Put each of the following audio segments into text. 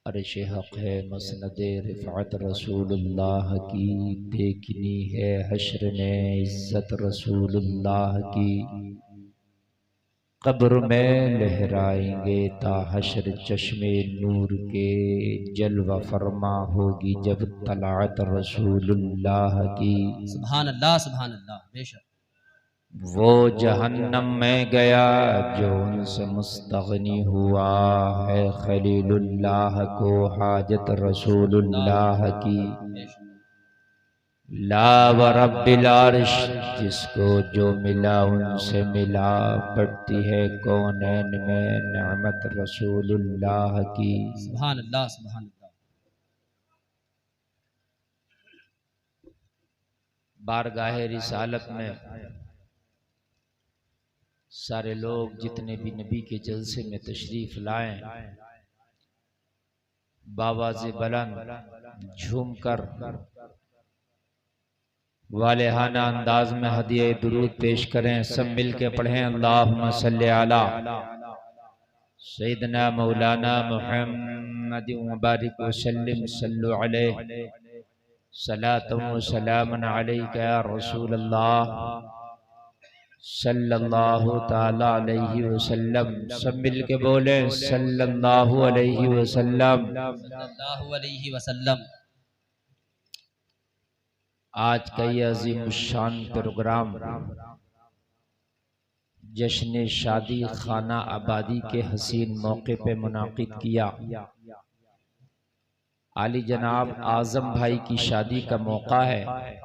अर्श हक़ है मसनदे रिफ़अत रसूलुल्लाह की, देखनी है हश्र में इज़्ज़त रसूलुल्लाह की। कब्र में लहराएंगे ता हश्र चश्मे नूर के, जलवा फरमा होगी जब तलाअत रसूलुल्लाह की। सुभान अल्लाह सुभान अल्लाह। बेशक वो जहन्नम में गया जो उनसे मुस्तगनी हुआ है, खलीलुल्लाह को हाजत रसूलुल्लाह की। ला व रब्बिल अर्श, जिसको जो मिला उनसे मिला, बढ़ती है कौनैन में नेमत रसूलुल्लाह की। सुभान अल्लाह सुभान अल्लाह। बारगाहे रिसालत में सारे लोग जितने भी नबी के जलसे में तशरीफ लाएं, बावाज़े बुलंद झूमकर वालेहाना अंदाज में हदिया दुरूद पेश करें। सब मिल के पढ़ें अल्लाहुम्मा सल्ली अला सय्यिदना मौलाना मुहम्मद व बारिक वसल्लिम सल्लु अलैहि सलातुम व सलामुन अलैका या रसूल अल्लाह सल्लल्लाहु ताला अलैहि वसल्लम। सब मिल के बोले सल्लल्लाहु अलैहि वसल्लम। सल्लल्लाहु अलैहि वसल्लम। आज का ये अजीम शान प्रोग्राम जश्न शादी खाना आबादी के हसीन मौके पे मुनाकिद किया। आली जनाब आज़म भाई की शादी का मौका है।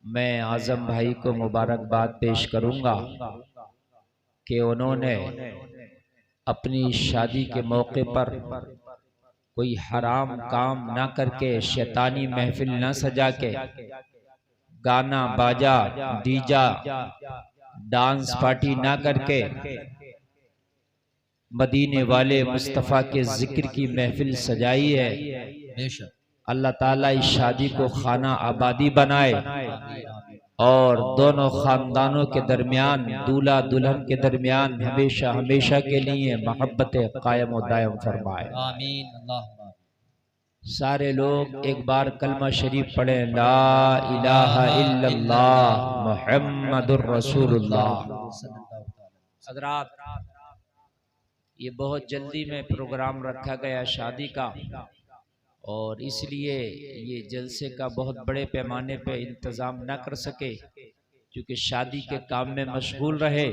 मैं आज़म भाई को मुबारकबाद पेश करूंगा कि उन्होंने अपनी शादी के मौके पर कोई हराम काम ना करके, शैतानी महफिल ना सजा के, गाना बाजा डीजा डांस पार्टी ना करके, मदीने वाले मुस्तफ़ा के जिक्र की महफिल सजाई है। बेशक अल्लाह ताला इस शादी को खाना आबादी बनाए और दोनों खानदानों के दरमियान, दूल्हा दुल्हन के दरमियान हमेशा हमेशा के लिए मोहब्बत कायम व दायम फरमाए। आमीन अल्लाहुम्मा। सारे लोग एक बार कलमा शरीफ पढ़ें, ला इलाहा इल्लल्लाह मुहम्मदुर रसूलुल्लाह। हज़रात, ये बहुत जल्दी में प्रोग्राम रखा गया शादी का, और इसलिए ये जलसे का बहुत बड़े पैमाने पे इंतज़ाम न कर सके, क्योंकि शादी के काम में मशगूल रहे।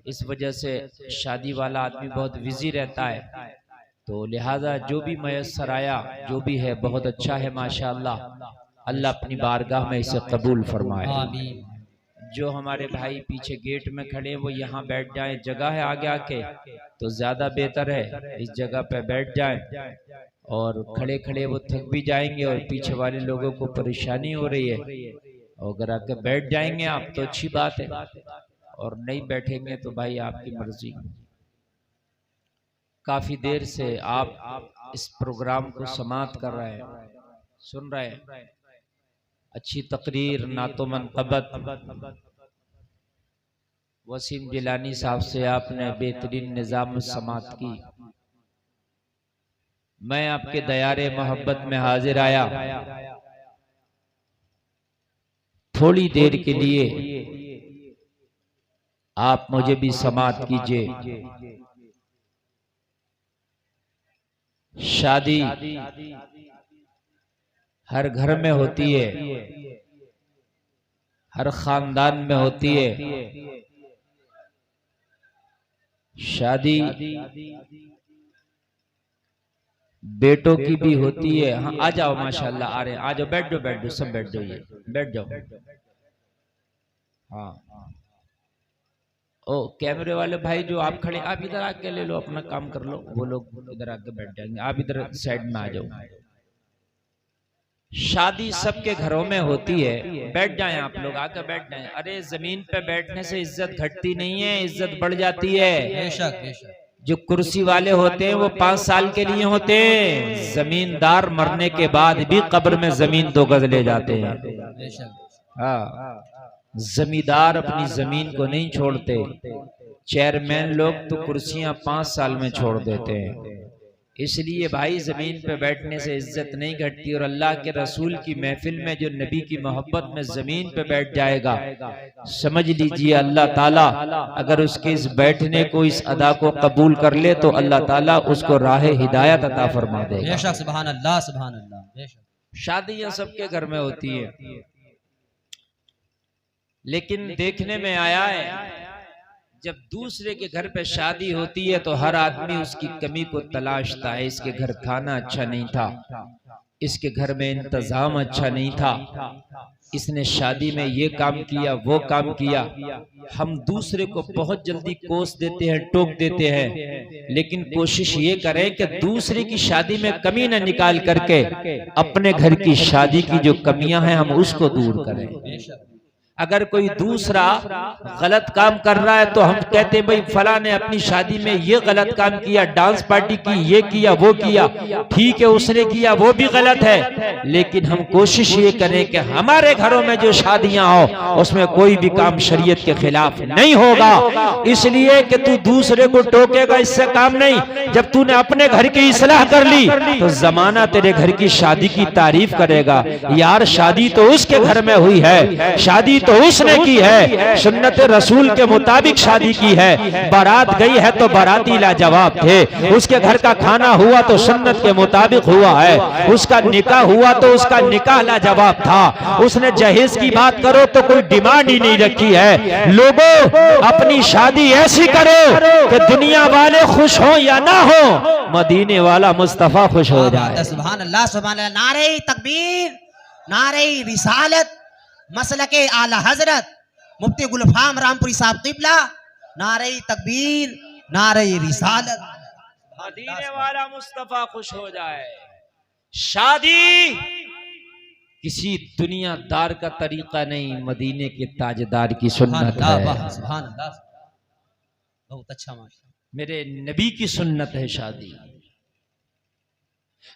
इस वजह से शादी वाला आदमी बहुत बिजी रहता है, तो लिहाजा जो भी मयस्सर आया, जो भी है बहुत अच्छा है माशाअल्लाह। अल्लाह अपनी बारगाह में इसे कबूल फरमाए। आमीन। जो हमारे भाई पीछे गेट में खड़े हैं वो यहाँ बैठ जाएं, जगह है आगे आके तो ज्यादा बेहतर है, इस जगह पे बैठ जाएं। और खड़े खड़े वो थक भी जाएंगे और पीछे वाले लोगों को परेशानी हो रही है, और अगर आके बैठ जाएंगे आप तो अच्छी बात है, और नहीं बैठेंगे तो भाई आपकी मर्जी। काफी देर से आप इस प्रोग्राम को समाप्त कर रहे हैं, सुन रहे हैं। अच्छी तकरीर, नातो मनक़बत वसीम जिलानी साहब से आपने बेहतरीन निज़ाम समात की। मैं आपके दयारे मोहब्बत में हाजिर आया, थोड़ी देर के लिए आप मुझे भी समात कीजिए। शादी हर घर में होती है, हर खानदान में होती है। शादी बेटों की भी होती है। हाँ आ जाओ, माशाल्लाह आ रहे हैं, आ जाओ, बैठ जाओ, बैठ जाओ, सब बैठ जाइए, बैठ जाओ। हाँ ओ कैमरे वाले भाई जो आप खड़े, आप इधर आके ले लो, अपना काम कर लो, वो लोग इधर आके बैठ जाएंगे, आप इधर साइड में आ जाओ। शादी सबके घरों में होती है, बैठ जाएं आप लोग, आकर बैठ जाएं। अरे जमीन पे बैठने से इज्जत घटती नहीं है, इज्जत बढ़ जाती है। बेशक बेशक। जो कुर्सी वाले होते हैं वो 5 साल के लिए होते हैं, जमींदार मरने के बाद भी कब्र में जमीन 2 गज ले जाते हैं। हाँ, जमींदार अपनी जमीन को नहीं छोड़ते, चेयरमैन लोग तो कुर्सियां 5 साल में छोड़ देते हैं। इसलिए भाई जमीन पे बैठने से इज्जत नहीं घटती। और अल्लाह के रसूल की महफिल में जो नबी की मोहब्बत में जमीन पे बैठ जाएगा, समझ लीजिए अल्लाह ताला अगर उसके इस बैठने को, इस अदा को कबूल कर ले तो अल्लाह ताला उसको राह हिदायत अता फरमा देगा। बेशक, सुभान अल्लाह, सुभान अल्लाह। बेशक शादियां सबके घर में होती है, लेकिन देखने में आया है जब दूसरे के घर पे शादी होती है तो हर आदमी उसकी कमी को तलाशता है। इसके घर खाना अच्छा नहीं था, इसके घर में इंतजाम अच्छा नहीं था, इसने शादी में ये काम किया, वो काम किया। हम दूसरे को बहुत जल्दी कोस देते हैं, टोक देते हैं, लेकिन कोशिश ये करें कि दूसरे की शादी में कमी न निकाल करके अपने घर की शादी की जो कमियां हैं हम उसको दूर करें। अगर कोई दूसरा गलत काम कर रहा है तो हम कहते हैं भाई फला ने अपनी शादी में ये गलत काम किया, डांस पार्टी की, ये किया, वो किया, ठीक है उसने किया, वो भी गलत है, लेकिन हम कोशिश ये करें कि हमारे घरों में जो शादियां हो उसमें कोई भी काम शरीयत के खिलाफ नहीं होगा। इसलिए कि तू दूसरे को टोकेगा, इससे काम नहीं। जब तूने अपने घर की इस्लाह कर ली तो जमाना तेरे घर की शादी की तारीफ करेगा। यार शादी तो उसके घर में हुई है, शादी तो उसने की है, सुन्नत रसूल के मुताबिक शादी की है। बारात गई है तो बाराती लाजवाब थे, उसके घर का खाना हुआ तो सुन्नत के मुताबिक हुआ है, उसका निकाह हुआ तो उसका निकाह लाजवाब था। उसने जहेज की बात करो तो कोई डिमांड ही नहीं रखी है। लोगों अपनी शादी ऐसी करो कि दुनिया वाले खुश हो या ना हो, मदीने वाला मुस्तफा खुश हो जाए। सुभान अल्लाह, सुभान अल्लाह। नारे तकबीर, नारे रिसालत, मसलके आला हजरत मुफ्ती गुलफाम रामपुरी साहब क़िबला। नारे तकबीर, नारे रिसालत, मदीने वाला मुस्तफा खुश हो जाए। शादी किसी दुनियादार का तरीका नहीं, मदीने के ताजदार की सुन्नत है। सुभान अल्लाह, बहुत अच्छा माशा, मेरे नबी की सुन्नत है शादी।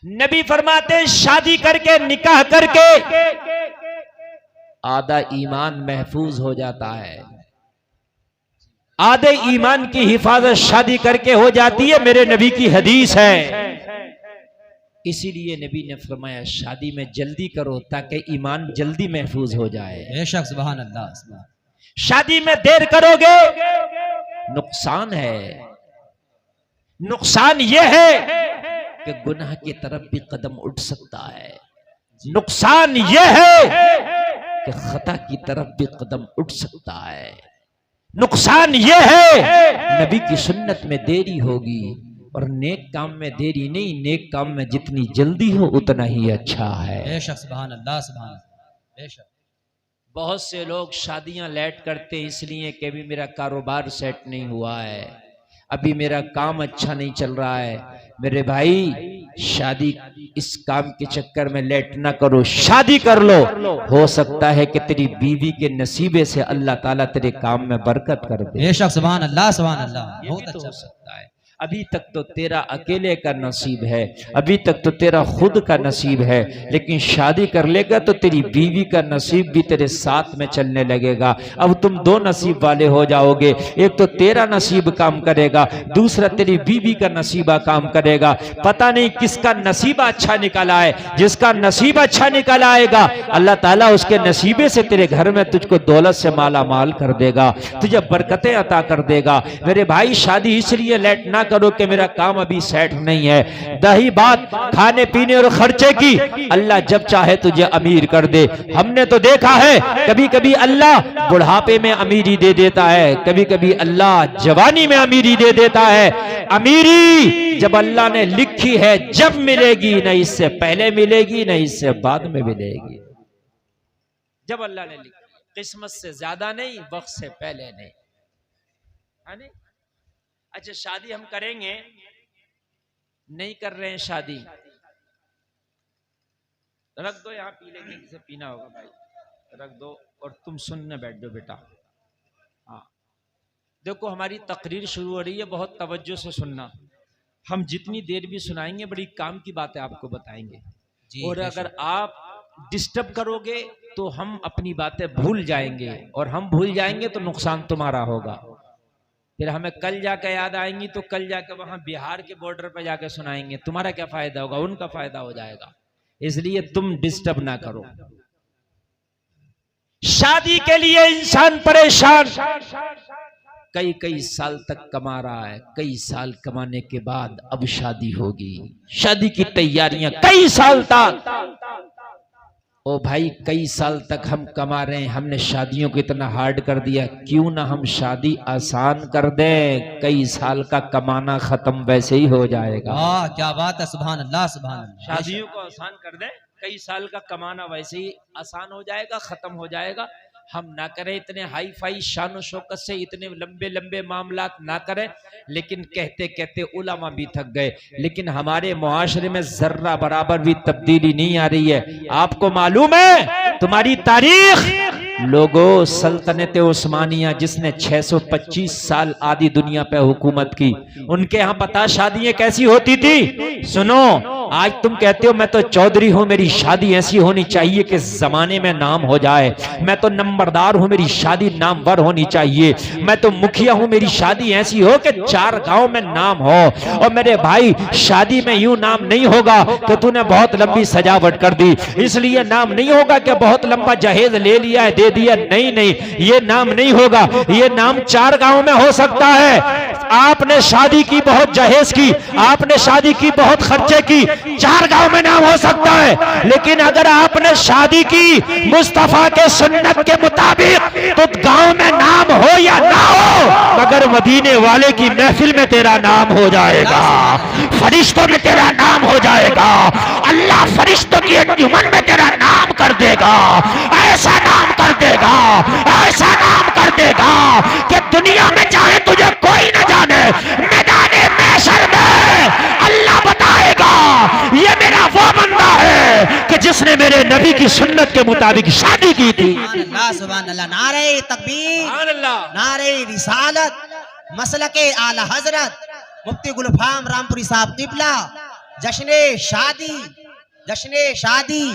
नबी फरमाते शादी करके, निकाह करके आधा ईमान महफूज हो जाता है, आधे ईमान की हिफाजत शादी करके हो जाती है। मेरे नबी की हदीस है। इसीलिए नबी ने फरमाया शादी में जल्दी करो ताकि ईमान जल्दी महफूज हो जाए। बेशक, सुभान अल्लाह। शादी में देर करोगे नुकसान है। नुकसान यह है कि गुनाह की तरफ भी कदम उठ सकता है। नुकसान यह है कि खता की तरफ भी कदम उठ सकता है। नुकसान यह है नबी की सुन्नत में देरी होगी, और नेक काम में देरी नहीं, नेक काम में जितनी जल्दी हो उतना ही अच्छा है। बेशक, सुभान अल्लाह, सुभान अल्लाह। बेशक, बहुत से लोग शादियां लेट करते इसलिए कि अभी मेरा कारोबार सेट नहीं हुआ है, अभी मेरा काम अच्छा नहीं चल रहा है। मेरे भाई शादी इस काम के चक्कर में लेट ना करो, शादी कर लो। हो सकता है कि तेरी बीवी के नसीबे से अल्लाह ताला तेरे काम में बरकत कर दे। बेशक, सुभान अल्लाह, सुभान अल्लाह। बहुत अच्छा हो सकता है। अभी तक तो तेरा अकेले का नसीब है, अभी तक तो तेरा खुद का नसीब है, लेकिन शादी कर लेगा तो तेरी बीवी का नसीब भी तेरे साथ में चलने लगेगा। अब तुम दो नसीब वाले हो जाओगे, एक तो तेरा नसीब काम करेगा, दूसरा तेरी बीवी का नसीबा काम करेगा। पता नहीं किसका नसीबा अच्छा निकला है। जिसका नसीब अच्छा निकल आएगा अल्लाह ताला उसके नसीबे से तेरे घर में तुझको दौलत से माला माल कर देगा, तुझे बरकतें अता कर देगा। मेरे भाई शादी इसलिए लेट ना करो कि मेरा काम अभी सेट नहीं है। दही बात खाने पीने और खर्चे की अल्लाह जब चाहे तुझे अमीर कर दे। हमने तो देखा है कभी कभी अल्लाह बुढ़ापे में अमीरी दे देता है, कभी कभी अल्लाह जवानी में अमीरी दे देता है। अमीरी जब अल्लाह ने लिखी है जब मिलेगी, न इससे पहले मिलेगी न इससे बाद में मिलेगी। जब अल्लाह ने लिखी, किस्मत से ज्यादा नहीं, वक्त से पहले नहीं, है नहीं? अच्छा शादी हम करेंगे, नहीं कर रहे हैं शादी, रख दो यहाँ, पी लेंगे, किसे पीना होगा भाई, रख दो और तुम सुनने बैठ जाओ बेटा। हाँ देखो हमारी तकरीर शुरू हो रही है, बहुत तवज्जो से सुनना। हम जितनी देर भी सुनाएंगे बड़ी काम की बातें आपको बताएंगे, और अगर आप डिस्टर्ब करोगे तो हम अपनी बातें भूल जाएंगे, और हम भूल जाएंगे तो नुकसान तुम्हारा होगा। फिर हमें कल जाके याद आएंगी तो कल जाके वहां बिहार के बॉर्डर पर जाके सुनाएंगे, तुम्हारा क्या फायदा होगा, उनका फायदा हो जाएगा। इसलिए तुम डिस्टर्ब ना करो। शादी के लिए इंसान परेशान, कई कई साल तक कमा रहा है, कई साल कमाने के बाद अब शादी होगी, शादी की तैयारियां कई साल तक। ओ भाई, कई साल तक हम कमा रहे हैं, हमने शादियों को इतना हार्ड कर दिया, क्यों ना हम शादी आसान कर दें। कई साल का कमाना खत्म वैसे ही हो जाएगा। वाह क्या बात है, सुभान अल्लाह सुभान अल्लाह। शादियों को आसान कर दें, कई साल का कमाना वैसे ही आसान हो जाएगा, खत्म हो जाएगा। हम ना करें इतने हाई फाई शान शौकत से, इतने लंबे लंबे मामलात ना करें, लेकिन कहते कहते उलमा भी थक गए। लेकिन हमारे मुआशरे में जर्रा बराबर भी तब्दीली नहीं आ रही है। आपको मालूम है तुम्हारी तारीख, लोगों, सल्तनत उस्मानिया जिसने 625 साल आधी दुनिया पे हुकूमत की, उनके यहाँ पता शादियां कैसी होती थी? सुनो, आज तुम कहते हो मैं तो चौधरी हूं, मेरी शादी ऐसी होनी चाहिए कि जमाने में नाम हो जाए, मैं तो नंबरदार हूं, मेरी शादी नामवर होनी चाहिए, मैं तो मुखिया हूं, मेरी शादी ऐसी हो कि 4 गांव में नाम हो। और मेरे भाई, शादी में यूं नाम नहीं होगा कि तूने बहुत लंबी सजावट कर दी, इसलिए नाम नहीं होगा कि बहुत लंबा जहेज ले लिया है, दे दिया। नहीं नहीं, ये नाम नहीं होगा। ये नाम 4 गांव में हो सकता है। आपने शादी की, बहुत जहेज की, आपने शादी की, बहुत खर्चे की, 4 गांव में नाम हो सकता है। लेकिन अगर आपने शादी की मुस्तफा के सुन्नत के मुताबिक, तो गांव में नाम हो या ना हो, मगर मदीने वाले की महफिल में तेरा नाम हो जाएगा, फरिश्तों में तेरा नाम हो जाएगा, अल्लाह फरिश्तों की अंजुमन में तेरा नाम कर देगा। ऐसा नाम कर देगा, ऐसा नाम कर देगा कि दुनिया में चाहे तुझे कोई न जाने, मैदाने महशर में अल्लाह बताएगा ये मेरा वो बंदा है कि जिसने मेरे नबी की सुन्नत के मुताबिक शादी की थी। सुभान अल्लाह। नारे तकबीर, नारे रिसालत, मसलके आला हजरत मुफ्ती गुलफाम रामपुरी साहब तिबला, जश्ने शादी, जश्ने शादी,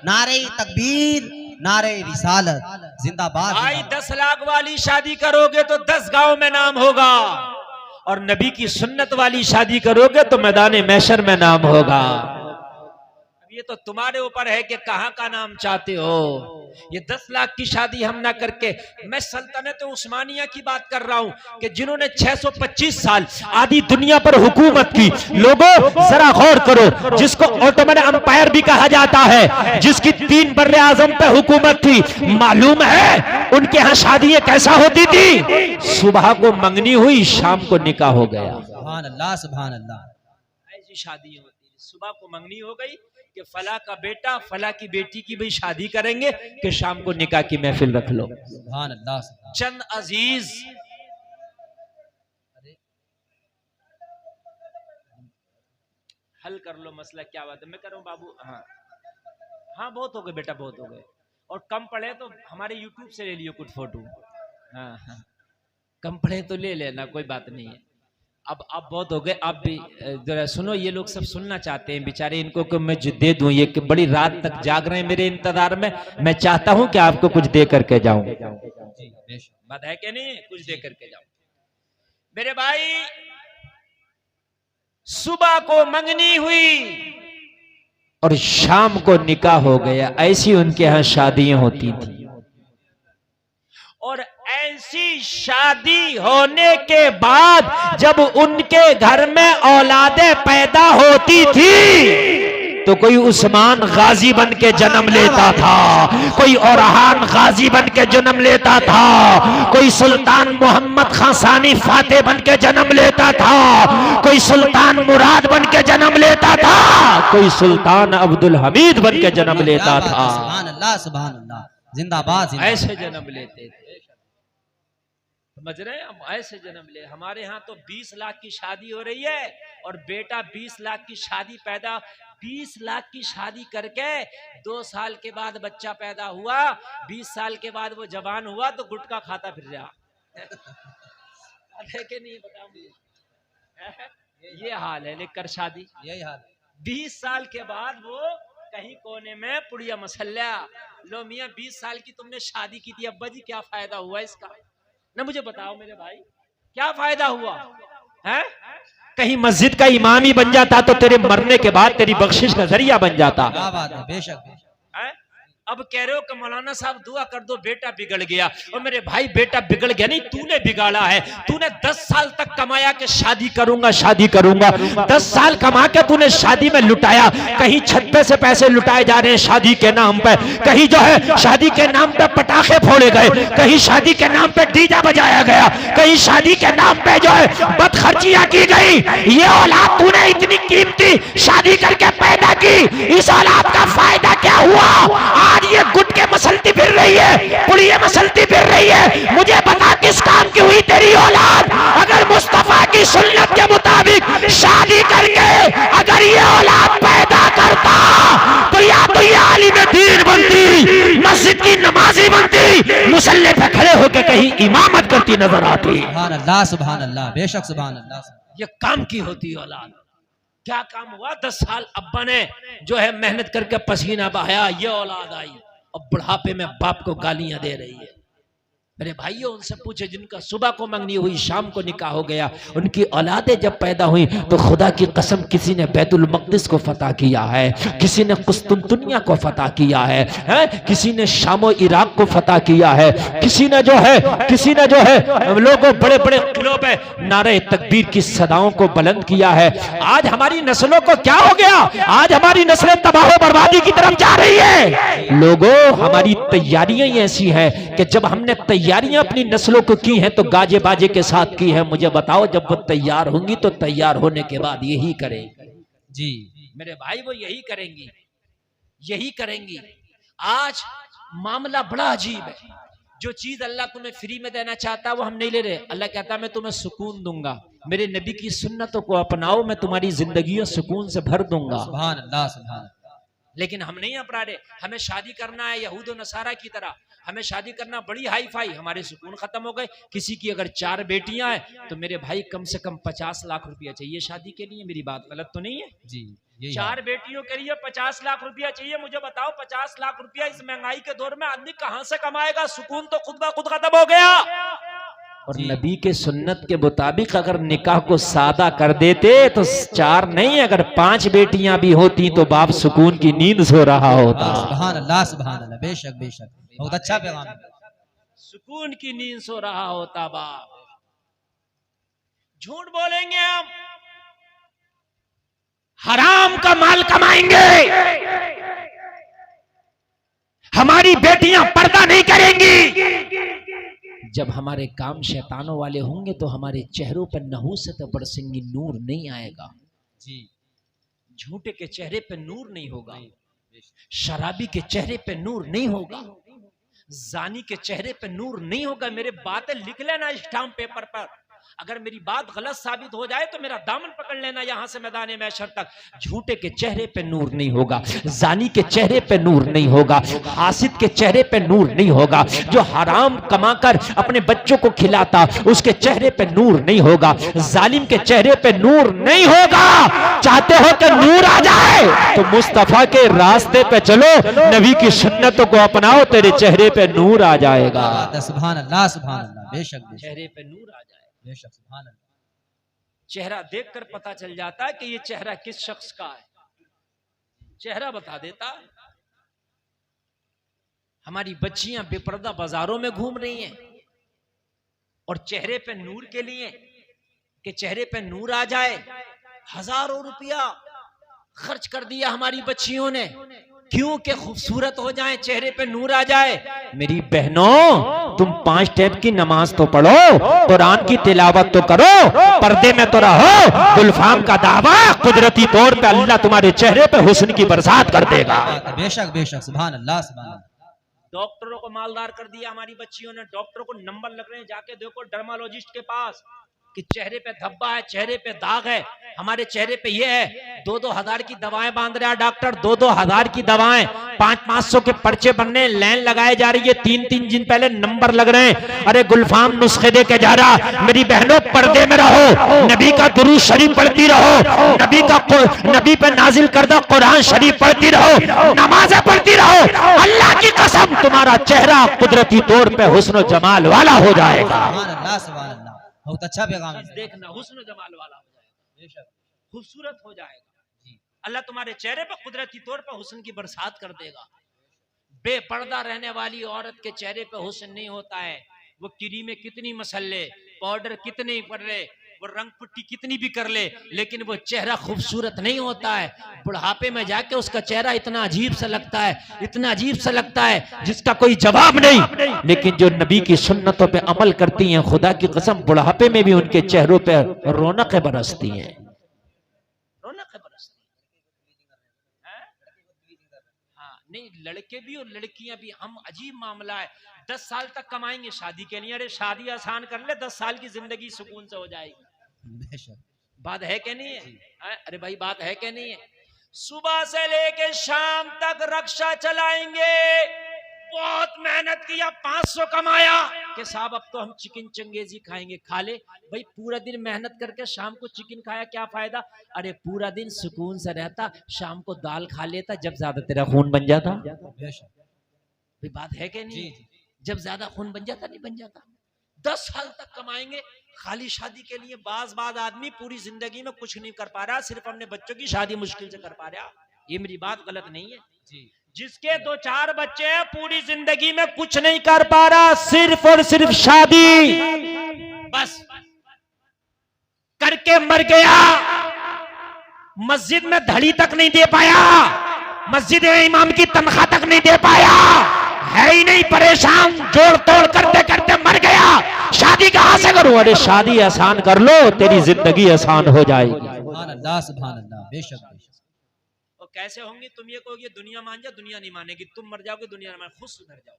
नारे तकबीर, नारे रिसालत, जिंदाबाद। भाई 10 लाख वाली शादी करोगे तो 10 गांव में नाम होगा, और नबी की सुन्नत वाली शादी करोगे तो मैदान महशर में नाम होगा। ये तो तुम्हारे ऊपर है कि कहां का नाम चाहते हो। ये 10 लाख की शादी हम ना करके, मैं सल्तनत उस्मानिया की बात कर रहा हूं कि जिन्होंने 625 साल आधी दुनिया पर हुकूमत की। लोगों जरा गौर करो, जिसको ऑटोमन अंपायर भी कहा जाता है, जिसकी 3 बर्रे आजम पे हुकूमत थी, मालूम है उनके यहाँ शादियां कैसा होती थी? सुबह को मंगनी हुई, शाम को निकाह हो गया। सुभान अल्लाह सुभान अल्लाह। ऐसी शादी होती है। सुबह को मंगनी हो गई कि फला का बेटा फला की बेटी की भी शादी करेंगे, कि शाम को निकाह की महफिल रख लो। सुभान अल्लाह। चंद अजीज हल कर लो मसला, क्या बात है। मैं कह रहा हूँ बाबू, हाँ हाँ बहुत हो गए बेटा, बहुत हो गए, और कम पढ़े तो हमारे यूट्यूब से ले लियो कुछ फोटो। हाँ हाँ, कम पढ़े तो ले लेना, कोई बात नहीं है। अब बहुत हो गए। अब भी जरा सुनो, ये लोग सब सुनना चाहते हैं बेचारे, इनको को मैं दे दूं, ये कि बड़ी रात तक जाग रहे हैं मेरे इंतजार में। मैं चाहता हूं कि आपको कुछ दे करके जाऊं। बात है कि नहीं? कुछ दे करके जाऊं मेरे भाई। सुबह को मंगनी हुई और शाम को निकाह हो गया, ऐसी उनके यहाँ शादियां होती थी। और ऐसी शादी होने के बाद जब उनके घर में औलादे पैदा होती थी, तो कोई उस्मान गाजी बन के जन्म लेता था, कोई औरहान गाजी बन के जन्म लेता था, कोई सुल्तान मोहम्मद खान सानी फातेह बन के जन्म लेता था, कोई सुल्तान मुराद बन के जन्म लेता था, कोई सुल्तान अब्दुल हमीद बन के जन्म लेता था। सुभान अल्लाह सुभान अल्लाह, जिंदाबाद। ऐसे जन्म लेते थे, समझ रहे हैं? हम ऐसे जन्म ले। हमारे यहाँ तो 20 लाख की शादी हो रही है, और बेटा 20 लाख की शादी पैदा, 20 लाख की शादी करके 2 साल के बाद बच्चा पैदा हुआ, 20 साल के बाद वो जवान हुआ तो गुटखा खाता फिर जा। कि नहीं बताऊं, ये हाल है। लेकर शादी यही हाल, 20 साल के बाद वो कहीं कोने में पुड़िया मसल्ला। लो मियाँ, 20 साल की तुमने शादी की थी, अब्बा जी क्या फायदा हुआ इसका? ना मुझे बताओ मेरे भाई, क्या फायदा हुआ है? कहीं मस्जिद का इमाम ही बन जाता तो तेरे मरने के बाद तेरी बख्शिश का जरिया बन जाता। क्या बात है, बेशक है? अब कह रहे हो कि मौलाना साहब दुआ कर दो बेटा बिगड़ गया। और मेरे भाई बेटा बिगड़ गया नहीं, तूने बिगाड़ा है। तूने 10 साल तक कमाया कि शादी करूंगा शादी करूंगा, 10 साल कमा के तूने शादी में लुटाया। कहीं छत पे से पैसे लुटाए जा रहे हैं शादी के नाम पे, कहीं जो है शादी के नाम पे पटाखे फोड़े गए, कहीं शादी के नाम पे डीजा बजाया गया, कहीं शादी के नाम पे जो है बदखर्चियां की गई। ये औलाद तूने इतनी कीमती शादी करके पैदा की, इस औलाद का फायदा क्या हुआ? आज ये गुटके मसलती फिर रही है, पुड़िया मसलती फिर रही है। मुझे बता किस काम की हुई तेरी औलाद? अगर मुस्तफा की सुन्नत के मुताबिक शादी करके अगर ये औलाद पैदा करता तो या तो ये आलिम दीन बनती, मस्जिद की नमाजी बनती, मुसल्ले पे खड़े होकर कहीं इमामत करती नजर आती। सुभान अल्लाह, सुभान अल्लाह, बेशक सुभान अल्लाह। ये काम की होती औलाद। क्या काम हुआ? 10 साल अब्बा ने जो है मेहनत करके पसीना बहाया, ये औलाद आई और बुढ़ापे में बाप को गालियां दे रही है। मेरे भाइयों उनसे पूछे जिनका सुबह को मंगनी हुई शाम को निकाह हो गया, उनकी औलादें जब पैदा हुई तो खुदा की कसम किसी ने बैतुल मक़दिस को फतह किया है, किसी ने कुस्तुनतुनिया को फतह किया है, किसी ने शामो इराक को फतह किया है, किसी ने जो है लोगों बड़े बड़े किलों पे नारे तकबीर की सदाओं को बुलंद किया है। आज हमारी नस्लों को क्या हो गया? आज हमारी नस्लें तबाह बर्बादी की तरफ जा रही है। लोगों हमारी तैयारियां ऐसी हैं कि जब हमने तैयारियां अपनी नस्लों को की हैं तो गाजे बाजे के साथ की है। मुझे बताओ जब वो तैयार होंगी तो तैयार होने के बाद यही करेंगे जी मेरे भाई, वो यही करेंगी, यही करेंगी। आज मामला बड़ा अजीब है। जो चीज अल्लाह तुम्हें फ्री में देना चाहता है वो हम नहीं ले रहे। अल्लाह कहता है मैं तुम्हें सुकून दूंगा, मेरे नबी की सुन्नतों को अपनाओ, मैं तुम्हारी जिंदगी सुकून से भर दूंगा। सुभान अल्लाह, सुभान अल्लाह। लेकिन हम नहीं अपना रहे। हमें शादी करना है यहूद और नसारा की तरह, हमें शादी करना बड़ी हाई फाई, हमारे सुकून खत्म हो गए। किसी की अगर 4 बेटियां हैं तो मेरे भाई कम से कम 50 लाख रुपया चाहिए शादी के लिए। मेरी बात गलत तो नहीं है जी? 4 बेटियों के लिए 50 लाख रुपया चाहिए। मुझे बताओ 50 लाख रुपया इस महंगाई के दौर में आदमी कहां से कमाएगा? सुकून तो खुद ब खुद खत्म हो गया। और नबी के सुन्नत के मुताबिक अगर निकाह को सादा कर देते तो 4 नहीं अगर 5 बेटियां भी होती तो बाप सुकून की नींद सो रहा होता। सुभान अल्लाह, सुभान अल्लाह, बेशक बेशक, बहुत अच्छा पैगाम है। सुकून की नींद सो रहा होता बाप। झूठ बोलेंगे हम, हराम का माल कमाएंगे, हमारी बेटियां पर्दा नहीं करेंगी। जब हमारे काम शैतानों वाले होंगे तो हमारे चेहरों पर नहूसत बरसेंगी, नूर नहीं आएगा जी। झूठे के चेहरे पे नूर नहीं होगा, शराबी के चेहरे पे नूर नहीं होगा, जानी के चेहरे पे नूर नहीं होगा। मेरे बातें लिख लेना स्टाम्प पेपर पर। अगर मेरी बात गलत साबित हो जाए तो मेरा दामन पकड़ लेना यहां से मैदान महशर तक। झूठे के चेहरे पे नूर नहीं होगा, जानी के चेहरे पे नूर नहीं होगा, हासिद के चेहरे पे नूर नहीं होगा, जो हराम कमाकर अपने बच्चों को खिलाता उसके चेहरे पे नूर नहीं होगा, जालिम के चेहरे पे नूर नहीं होगा। चाहते हो कि नूर आ जाए तो मुस्तफा के रास्ते पे चलो, नबी की सुन्नतों को अपनाओ, तेरे चेहरे पे नूर आ जाएगा। सुभान अल्लाह, सुभान अल्लाह, बेशक चेहरे पे नूर आ जाए, बेशक, सुभान अल्लाह। चेहरा देखकर पता चल जाता है कि ये चेहरा किस शख्स का है, चेहरा बता देता है। हमारी बच्चियां बेपर्दा बाजारों में घूम रही हैं और चेहरे पे नूर के लिए कि चेहरे पे नूर आ जाए हजारों रुपया खर्च कर दिया हमारी बच्चियों ने, क्यों के खूबसूरत हो जाएं, चेहरे पे नूर आ जाए। मेरी बहनों तुम 5 टाइम की नमाज तो पढ़ो, कुरान की तिलावत तो करो, पर्दे में तो रहो। गुलफाम का दावा कुदरती तौर पे अल्लाह तुम्हारे चेहरे पे हुस्न की बरसात कर देगा। बेशक बेशक, सुभान अल्लाह, सुभान अल्लाह। डॉक्टरों को मालदार कर दिया हमारी बच्चियों ने। डॉक्टरों को नंबर लग रहे हैं, जाके देखो डर्मालॉजिस्ट के पास कि चेहरे पे धब्बा है, चेहरे पे दाग है, हमारे चेहरे पे ये है। 2-2 हजार की दवाएं बांध रहा है डॉक्टर, 2-2 हजार की दवाएं, 500-500 के पर्चे बनने, लाइन लगाए जा रही है, 3-3 दिन पहले नंबर लग रहे हैं। अरे गुलफाम नुस्खे दे के जा रहा। मेरी बहनों पर्दे में रहो, नबी का दुरूद शरीफ पढ़ती रहो, नबी पे नाजिल करदा कुरान शरीफ पढ़ती रहो, नमाजें पढ़ती रहो। अल्लाह की कसम तुम्हारा चेहरा कुदरती तौर पे हुस्न जमाल वाला हो जाएगा। सुभान अल्लाह, सुभान अल्लाह। बहुत अच्छा पैगाम बस है। देखना हुस्न जमाल वाला हो जाएगा, बेशक। खूबसूरत हो जाएगा। जी। अल्लाह तुम्हारे चेहरे पर कुदरती तौर पर हुस्न की बरसात कर देगा। बेपर्दा रहने वाली औरत के चेहरे पे हुस्न नहीं होता है। वो क्रीमें कितनी मसल्ले, पाउडर कितने कर ले, वो रंग पुट्टी कितनी भी कर ले, लेकिन वो चेहरा खूबसूरत नहीं होता है। बुढ़ापे में जाके उसका चेहरा इतना अजीब सा लगता है, इतना अजीब सा लगता है जिसका कोई जवाब नहीं। लेकिन जो नबी की सुन्नतों पे अमल करती हैं, खुदा की कसम बुढ़ापे में भी उनके चेहरों पे रौनकें बरसती हैं, रौनकें बरसती हैं। हाँ नहीं, लड़के भी और लड़कियां भी, हम अजीब मामला है। 10 साल तक कमाएंगे शादी के लिए, अरे शादी आसान कर ले, 10 साल की जिंदगी सुकून से हो जाएगी। बेशक। बात है क्या नहीं है? अरे भाई बात है क्या नहीं है? सुबह से लेके शाम तक रक्षा चलाएंगे, बहुत मेहनत किया, 500 कमाया कि साहब अब तो हम चिकन चंगेजी खाएंगे, खा ले भाई। पूरा दिन मेहनत करके शाम को चिकन खाया, क्या फायदा? अरे पूरा दिन सुकून से रहता, शाम को दाल खा लेता, जब ज्यादा तेरा खून बन जाता। बेशक। भाई बात है क्या नहीं? जी। जब ज्यादा खून बन जाता, नहीं बन जाता। 10 साल तक कमाएंगे खाली शादी के लिए। बाज आदमी पूरी जिंदगी में कुछ नहीं कर पा रहा, सिर्फ अपने बच्चों की शादी मुश्किल से कर पा रहा। ये मेरी बात गलत नहीं है जी। जिसके 2-4 बच्चे हैं, पूरी जिंदगी में कुछ नहीं कर पा रहा, सिर्फ और सिर्फ शादी बस करके मर गया। मस्जिद में धड़ी तक नहीं दे पाया, मस्जिद में इमाम की तनख्वाह तक नहीं दे पाया, है ही नहीं, परेशान, जोड़ तोड़ करते करते मर गया। शादी कहां से करूं? अरे शादी आसान कर लो, तेरी जिंदगी आसान हो जाएगी। सुभान अल्लाह, सुभान अल्लाह। बेशक बेशक। और कैसे होंगी? तुम ये कहोगे दुनिया मान जा, दुनिया नहीं मानेगी। तुम मर जाओगे, दुनिया नहीं मानेगी, खुद सुधर जाओ।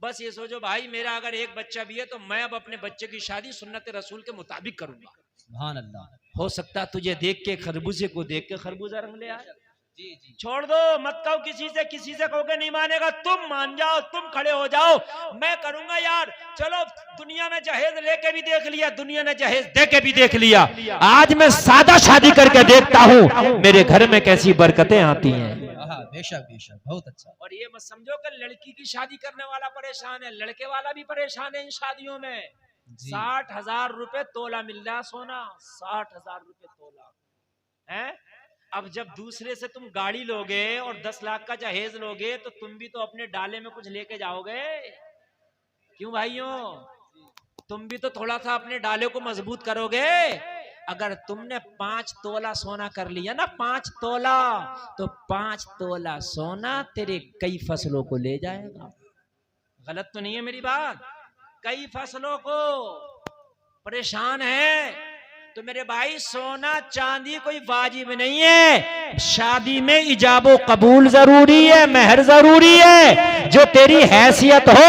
बस ये सोचो भाई, मेरा अगर एक बच्चा भी है तो मैं अब अपने बच्चे की शादी सुन्नत रसूल के मुताबिक करूंगा। सुभान अल्लाह। हो सकता तुझे देख के, खरबूजे को देख के खरबूजा रंग ले आए। जी जी। छोड़ दो, मत कहो किसी से कहोगे नहीं मानेगा, तुम मान जाओ, तुम खड़े हो जाओ, मैं करूंगा यार। चलो दुनिया में जहेज लेके भी देख लिया, दुनिया ने जहेज दे के भी देख लिया, आज मैं सादा शादी करके देखता हूँ मेरे घर में कैसी बरकतें आती हैं। बेशक बेशक, बहुत अच्छा। और ये मत समझो कि लड़की की शादी करने वाला परेशान है, लड़के वाला भी परेशान है इन शादियों में। 60,000 रुपए तोला मिल रहा सोना, 60,000 रुपए तोला है। अब जब दूसरे से तुम गाड़ी लोगे और 10 लाख का जहेज लोगे, तो तुम भी तो अपने डाले में कुछ लेके जाओगे। क्यों भाइयों? तुम भी तो थोड़ा सा अपने डाले को मजबूत करोगे। अगर तुमने 5 तोला सोना कर लिया ना, 5 तोला, तो 5 तोला सोना तेरे कई फसलों को ले जाएगा। गलत तो नहीं है मेरी बात? कई फसलों को परेशान है। तो मेरे भाई, सोना चांदी कोई वाजिब नहीं है, शादी में इजाबो कबूल जरूरी है, मेहर जरूरी है। जो तेरी हैसियत हो,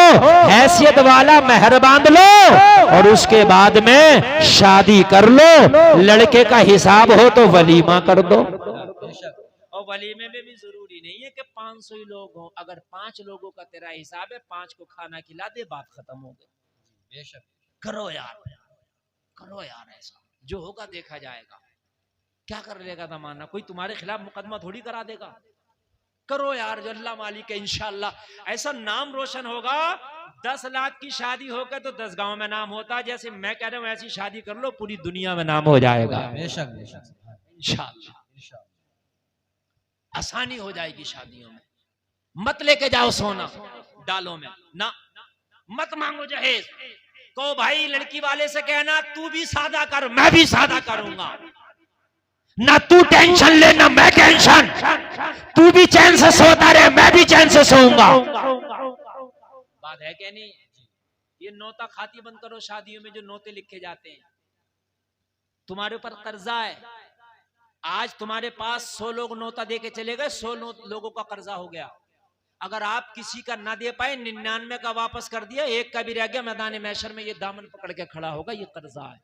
हैसियत वाला मेहर बांध लो और उसके बाद में शादी कर लो। लड़के का हिसाब हो तो वलीमा कर दो। और वलीमे में भी जरूरी नहीं है कि 500 ही लोग हों। अगर 5 लोगों का तेरा हिसाब है, 5 को खाना खिला दे, बात खत्म हो गई। बेशक करो यार, करो यार, ऐसा जो होगा देखा जाएगा। क्या कर लेगा जमाना? कोई तुम्हारे खिलाफ मुकदमा थोड़ी करा देगा। करो यार, जो अल्लाह मालिक है, इंशाअल्लाह ऐसा नाम रोशन होगा। 10 लाख की शादी होकर तो 10 गांव में नाम होता है। जैसे मैं कह रहा हूं ऐसी शादी कर लो, पूरी दुनिया में नाम हो जाएगा। बेशक बेशक, इंशाअल्लाह आसानी हो जाएगी शादियों में। मत लेके जाओ सोना डालों में ना, मत मांगो जहेज। को भाई लड़की वाले से कहना तू भी सादा कर, मैं भी सादा करूंगा। ना तू टेंशन ले, ना मैं टेंशन। तू भी चैन से सोता रहे, मैं भी चैन से सोऊंगा। बात है क्या नहीं? ये नोता खाती बंद करो। शादियों में जो नोते लिखे जाते हैं, तुम्हारे ऊपर कर्जा है, आज तुम्हारे पास 100 लोग नोता दे के चले गए, 100 लोगों का कर्जा हो गया। अगर आप किसी का ना दे पाए, 99 का वापस कर दिया, एक का भी रह गया, मैदान महशर में ये दामन पकड़ के खड़ा होगा, ये कर्जा है।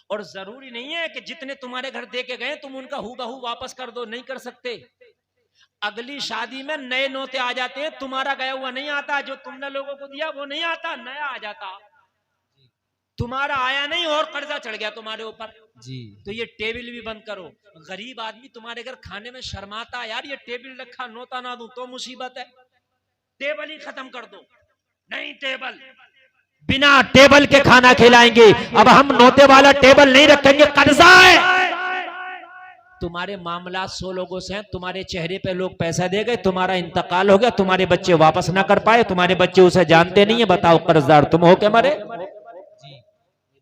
और जरूरी नहीं है कि जितने तुम्हारे घर दे के गए तुम उनका हूबहू वापस कर दो, नहीं कर सकते। अगली शादी में नए नोते आ जाते हैं, तुम्हारा गया हुआ नहीं आता, जो तुमने लोगों को दिया वो नहीं आता, नया आ जाता। तुम्हारा आया नहीं और कर्जा चढ़ गया तुम्हारे ऊपर जी। तो ये टेबल भी बंद करो। गरीब आदमी तुम्हारे घर खाने में शर्माता, यार ये टेबल रखा, नोता ना दूं तो मुसीबत है। टेबल ही खत्म कर दो। नहीं टेबल, बिना टेबल के खाना खिलाएंगे। अब हम नोते वाला टेबल नहीं रखेंगे, कर्जा है। तुम्हारे मामला 100 लोगों से हैं, तुम्हारे चेहरे पे लोग पैसा दे गए, तुम्हारा इंतकाल हो गया, तुम्हारे बच्चे वापस ना कर पाए, तुम्हारे बच्चे उसे जानते नहीं है, बताओ कर्जदार तुम हो के मरे?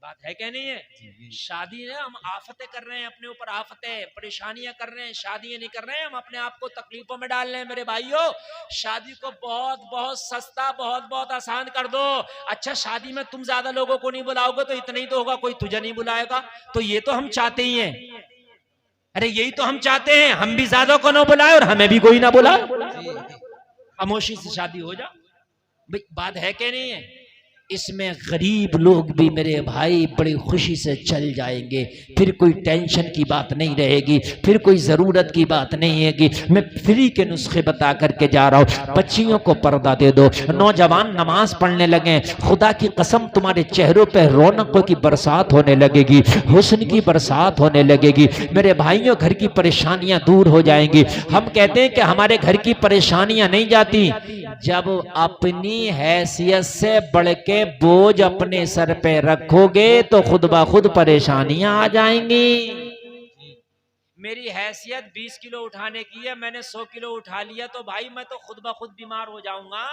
बात है क्या नहीं है? शादी है, हम आफतें कर रहे हैं अपने ऊपर, आफतें परेशानियां कर रहे हैं, शादियां नहीं कर रहे हैं, हम अपने आप को तकलीफों में डाल रहे हैं। मेरे भाइयों, शादी को बहुत बहुत सस्ता, बहुत बहुत आसान कर दो। अच्छा, शादी में तुम ज्यादा लोगों को नहीं बुलाओगे तो इतना ही तो होगा, कोई तुझे नहीं बुलाएगा, तो ये तो हम चाहते ही हैं। अरे यही तो हम चाहते हैं, हम भी ज्यादा को ना बुलाए और हमें भी कोई ना बुलाए, खामोशी से शादी हो जा। भाई बात है क्या नहीं है? इसमें गरीब लोग भी मेरे भाई बड़ी खुशी से चल जाएंगे, फिर कोई टेंशन की बात नहीं रहेगी, फिर कोई ज़रूरत की बात नहीं है। मैं फ्री के नुस्खे बता करके जा रहा हूँ। बच्चियों को पर्दा दे दो, नौजवान नमाज पढ़ने लगे, खुदा की कसम तुम्हारे चेहरों पर रौनकों की बरसात होने लगेगी, हुस्न की बरसात होने लगेगी। मेरे भाइयों, घर की परेशानियां दूर हो जाएंगी। हम कहते हैं कि हमारे घर की परेशानियां नहीं जाती, जब अपनी हैसियत से बढ़ के बोझ अपने सर पे रखोगे तो खुद ब खुद परेशानियां आ जाएंगी। मेरी हैसियत 20 किलो उठाने की है, मैंने 100 किलो उठा लिया तो भाई मैं तो खुद ब खुद बीमार हो जाऊंगा।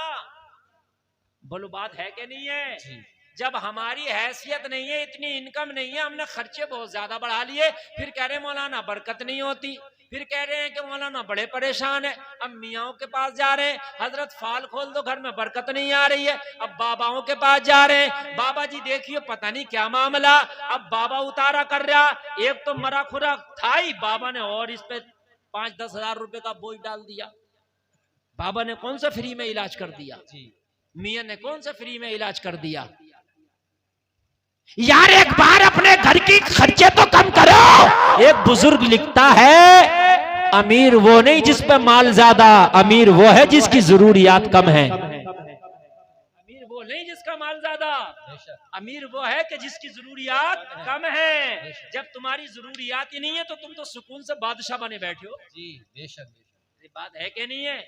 बोलो बात है कि नहीं है? जब हमारी हैसियत नहीं है, इतनी इनकम नहीं है, हमने खर्चे बहुत ज्यादा बढ़ा लिए, फिर कह रहे मौलाना बरकत नहीं होती, फिर कह रहे हैं कि मौलाना बड़े परेशान है। अब मियाओं के पास जा रहे हैं, हजरत फाल खोल दो, घर में बरकत नहीं आ रही है। अब बाबाओं के पास जा रहे हैं, बाबा जी देखिए पता नहीं क्या मामला। अब बाबा उतारा कर रहा, एक तो मरा खुरा था ही, बाबा ने और इस पे 5-10 हजार रुपए का बोझ डाल दिया। बाबा ने कौन सा फ्री में इलाज कर दिया? मियां ने कौन सा फ्री में इलाज कर दिया? यार एक बार अपने घर की खर्चे तो कम करो। एक बुजुर्ग लिखता है, अमीर वो नहीं जिस पे माल ज्यादा, अमीर वो है जिसकी जरूरियात कम है। अमीर वो नहीं जिसका माल ज्यादा, अमीर वो है कि जिसकी जरूरियात कम है। जब तुम्हारी जरूरियात ही नहीं है तो तुम तो सुकून से बादशाह बने बैठे हो। जी बेशक, ये बात है कि नहीं है?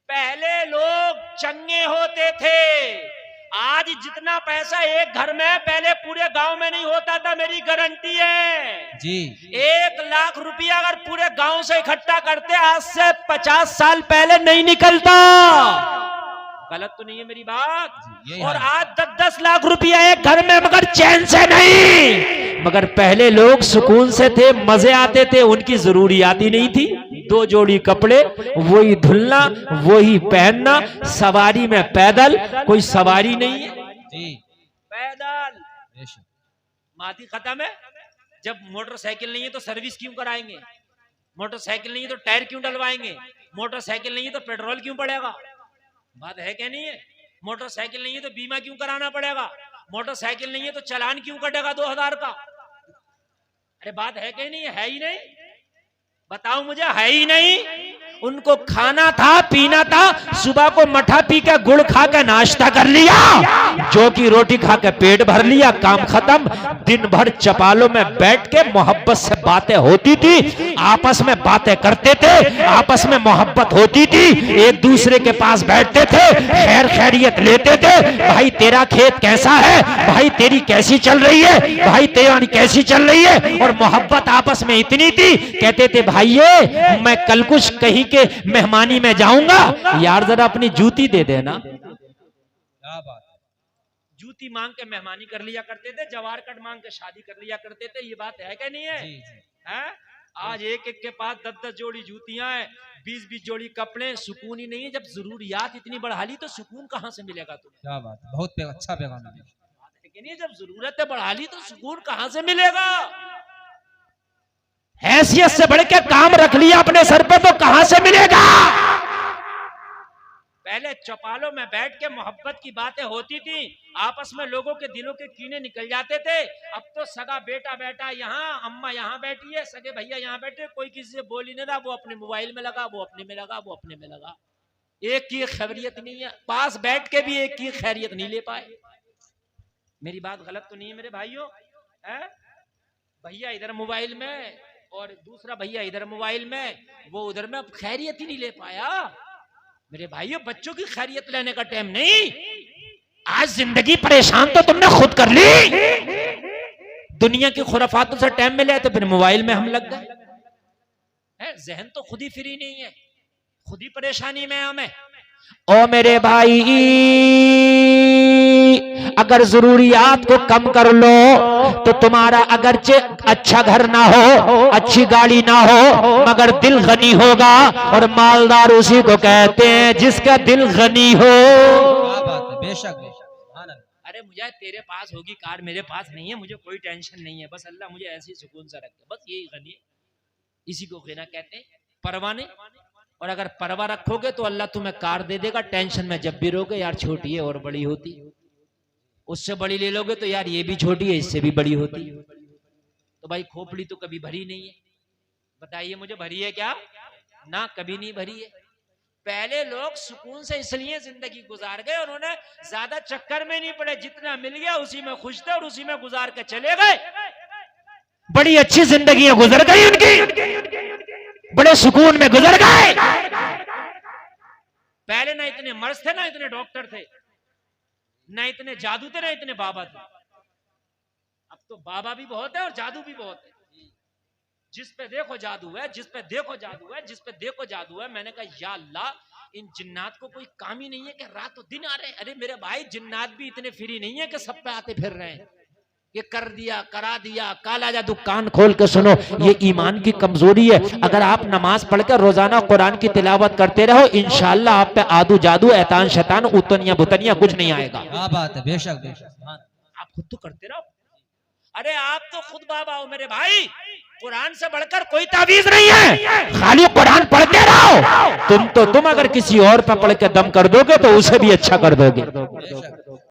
पहले लोग चंगे होते थे, आज जितना पैसा एक घर में पहले पूरे गांव में नहीं होता था, मेरी गारंटी है जी। 1 लाख रुपया अगर पूरे गांव से इकट्ठा करते, आज से 50 साल पहले नहीं निकलता। गलत तो नहीं है मेरी बात? और आज 10-10 लाख रुपया एक घर में, मगर चैन से नहीं। मगर पहले लोग सुकून से थे, मजे आते थे, उनकी जरूरियात ही नहीं थी। 2 जोड़ी कपड़े, वही धुलना, वही पहनना, सवारी में पैदल, कोई सवारी नहीं है जी, पैदल। माती खत्म है। जब मोटरसाइकिल नहीं है तो सर्विस क्यों कराएंगे? मोटरसाइकिल नहीं है तो टायर क्यों डलवाएंगे? मोटरसाइकिल नहीं है तो पेट्रोल क्यों पड़ेगा? बात है क्या नहीं है? मोटरसाइकिल नहीं है तो बीमा क्यों कराना पड़ेगा? मोटरसाइकिल नहीं है तो चालान क्यों कटेगा 2000 का? अरे बात है क्या नहीं है ही नहीं? बताओ मुझे, है ही नहीं। उनको खाना था, पीना था, सुबह को मठा पी के गुड़ खा के नाश्ता कर लिया, जो की रोटी खा के पेट भर लिया, काम खत्म। दिन भर चपालों में बैठ के मोहब्बत से बातें होती थी, आपस में बातें करते थे, आपस में मोहब्बत होती थी, एक दूसरे के पास बैठते थे, खैर खैरियत लेते थे। भाई तेरा खेत कैसा है, भाई तेरी कैसी चल रही है, भाई तेरी कैसी चल रही है। और मोहब्बत आपस में इतनी थी, कहते थे भाइये मैं कल कुछ कहीं के मेहमानी में जाऊंगा, यार जरा अपनी जूती दे देना। क्या बात, जूती मांग के मेहमानी कर लिया करते थे, जवार कट मांग के शादी कर लिया करते थे। ये बात है क्या नहीं है? हैं? आज एक एक के पास 10-10 जोड़ी जूतियां हैं, 20-20 जोड़ी कपड़े, सुकून ही नहीं है। जब जरूरियात इतनी बढ़ा ली तो सुकून कहां से मिलेगा तुम्हें? क्या बात, बहुत अच्छा पैगाम है। जब जरूरतें बढ़ा ली तो सुकून कहां से मिलेगा? हैसियत से बढ़ के काम रख लिया अपने सर पे तो कहां से मिलेगा? पहले चौपालों में बैठ के मोहब्बत की बातें होती थी, आपस में लोगों के दिलों के कीने निकल जाते थे। अब तो सगा बेटा बैठा यहाँ, अम्मा यहाँ बैठी है, सगे भैया यहाँ बैठे, कोई किसी से बोल ही नहीं रहा, वो अपने मोबाइल में लगा, वो अपने में लगा, वो अपने में लगा। एक की खैरियत नहीं है, पास बैठ के भी एक की खैरियत नहीं ले पाए। मेरी बात गलत तो नहीं है मेरे भाइयों? भैया इधर मोबाइल में और दूसरा भैया इधर मोबाइल में, वो उधर में, अब खैरियत ही नहीं ले पाया। मेरे भाइयों बच्चों की खैरियत लेने का टाइम नहीं, आज जिंदगी परेशान तो तुमने खुद कर ली। दुनिया की खुराफातों से टाइम मिले तो फिर मोबाइल में हम लग गए। जहन तो खुद ही फ्री नहीं है, खुद ही परेशानी में हमें। ओ मेरे भाई, अगर जरूरियात को कम कर लो तो तुम्हारा अगरचे अच्छा घर ना हो, अच्छी गाड़ी ना हो, मगर दिल गनी होगा। और मालदार उसी को कहते हैं जिसका दिल गनी हो। बेशक। अरे मुझे तेरे पास होगी कार, मेरे पास नहीं है, मुझे कोई टेंशन नहीं है, बस अल्लाह मुझे ऐसी सुकून से रखे, बस यही गनी है। इसी को गिना कहते हैं परवाने। और अगर परवा रखोगे तो अल्लाह तुम्हें कार दे देगा, टेंशन में जब भी रहोगे यार छोटी है और बड़ी होती, उससे बड़ी ले लोगे तो यार ये भी छोटी है इससे भी बड़ी होती। तो भाई खोपड़ी तो कभी भरी नहीं है, बताइए मुझे भरी है क्या? ना, कभी नहीं भरी है। पहले लोग सुकून से इसलिए जिंदगी गुजार गए, उन्होंने ज्यादा चक्कर में नहीं पड़े, जितना मिल गया उसी में खुश थे और उसी में गुजार के चले गए। बड़ी अच्छी जिंदगी गुजर गई उनकी, बड़े सुकून में गुजर गए। पहले ना इतने मर्ज थे, ना इतने डॉक्टर थे, ना इतने जादू थे, ना इतने बाबा थे। अब तो बाबा भी बहुत है और जादू भी बहुत है। जिस पे देखो जादू है, जिस पे देखो जादू है, जिस पे देखो जादू है। मैंने कहा या अल्लाह, इन जिन्नात को कोई काम ही नहीं है कि रात और दिन आ रहे हैं। अरे मेरे भाई, जिन्नात भी इतने फ्री नहीं है कि सब पे आते फिर रहे हैं। ये कर दिया, करा दिया, काला जादू। कान खोल के सुनो, ये ईमान की कमजोरी है। अगर आप नमाज पढ़कर रोजाना कुरान की तिलावत करते रहो, इंशाअल्लाह आप पे आदू जादू, ऐतान शैतान, उतनिया बुतनिया कुछ नहीं आएगा। क्या बात है, बेशक बेशक। आप खुद तो करते रहो। अरे आप तो खुद बाबा हो मेरे भाई, कुरान से बढ़कर कोई तावीज नहीं है, खाली कुरान पढ़ते रहो। तुम अगर किसी और पे पढ़ के दम कर दोगे तो उसे भी अच्छा कर दोगे।